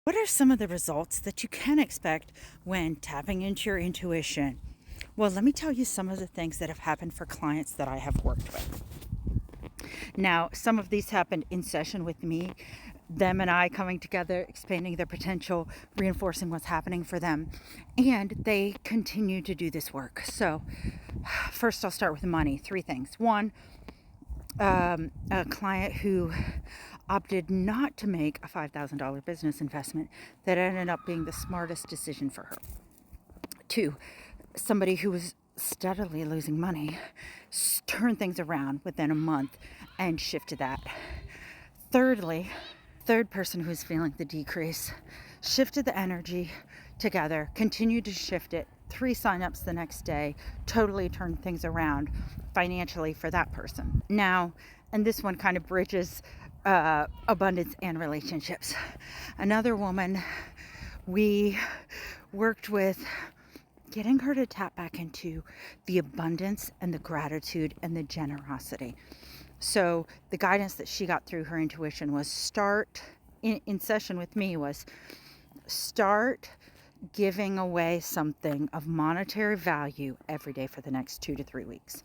What are some of the results that you can expect when tapping into your intuition? Well, let me tell you some of the things that have happened for clients that I have worked with. Now, some of these happened in session with me, them and I coming together, expanding their potential, reinforcing what's happening for them, and they continue to do this work. So, first, I'll start with money. Three things. One, a client who opted not to make a $5,000 business investment that ended up being the smartest decision for her. Two, somebody who was steadily losing money turned things around within a month and shifted that. Thirdly, third person who's feeling the decrease shifted the energy together, continued to shift it. 3 signups the next day, totally turned things around financially for that person. Now, and this one kind of bridges abundance and relationships. Another woman, we worked with getting her to tap back into the abundance and the gratitude and the generosity. So the guidance that she got through her intuition was start in session with me was start giving away something of monetary value every day for the next 2 to 3 weeks.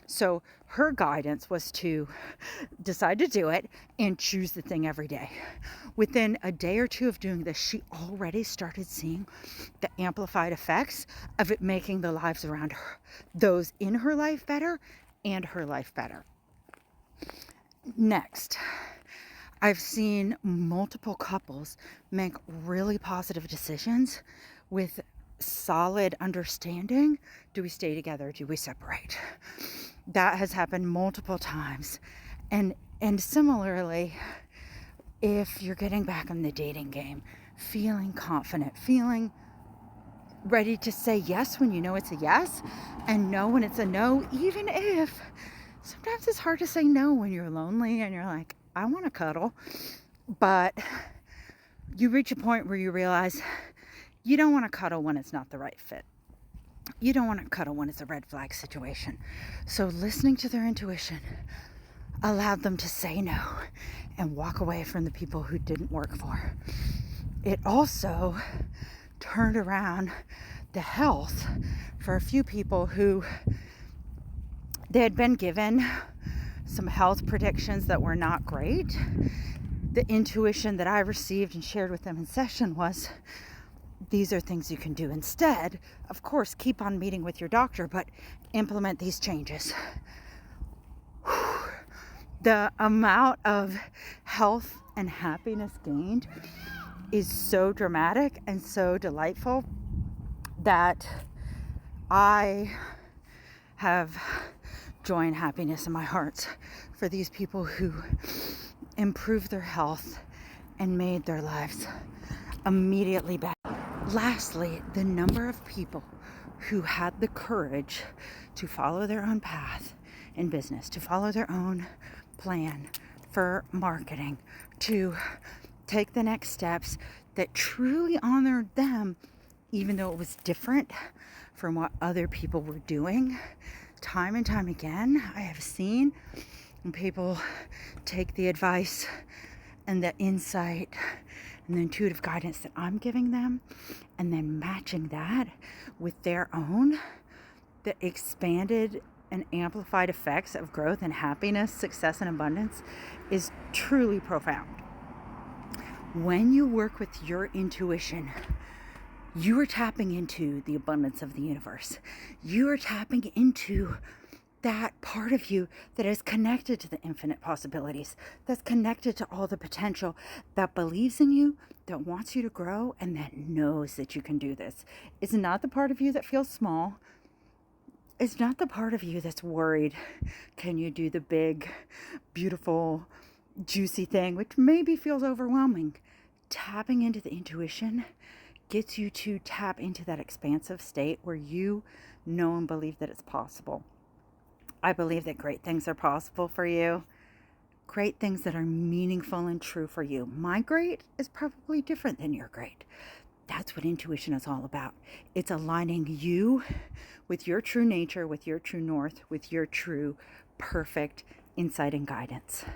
So her guidance was to decide to do it and choose the thing every day. Within a day or two of doing this, she already started seeing the amplified effects of it making the lives around her, those in her life better and her life better. Next, I've seen multiple couples make really positive decisions with solid understanding. Do we stay together? Do we separate? That has happened multiple times. And similarly, if you're getting back in the dating game, feeling confident, feeling ready to say yes when you know it's a yes and no when it's a no, even if sometimes it's hard to say no when you're lonely and you're like, I want to cuddle, but you reach a point where you realize you don't want to cuddle when it's not the right fit. You don't want to cuddle when it's a red flag situation. So listening to their intuition allowed them to say no and walk away from the people who didn't work for. It also turned around the health for a few people who they had been given some health predictions that were not great. The intuition that I received and shared with them in session was, these are things you can do instead. Of course, keep on meeting with your doctor, but implement these changes. The amount of health and happiness gained is so dramatic and so delightful that I have joy and happiness in my heart for these people who improved their health and made their lives immediately better. Lastly, the number of people who had the courage to follow their own path in business, to follow their own plan for marketing, to take the next steps that truly honored them, even though it was different from what other people were doing. Time and time again, I have seen when people take the advice and the insight and the intuitive guidance that I'm giving them and then matching that with their own, the expanded and amplified effects of growth and happiness, success and abundance is truly profound. When you work with your intuition, you are tapping into the abundance of the universe. You are tapping into that part of you that is connected to the infinite possibilities, that's connected to all the potential, that believes in you, that wants you to grow, and that knows that you can do this. It's not the part of you that feels small. It's not the part of you that's worried. Can you do the big, beautiful, juicy thing, which maybe feels overwhelming? Tapping into the intuition gets you to tap into that expansive state where you know and believe that it's possible. I believe that great things are possible for you. Great things that are meaningful and true for you. My great is probably different than your great. That's what intuition is all about. It's aligning you with your true nature, with your true north, with your true perfect insight and guidance.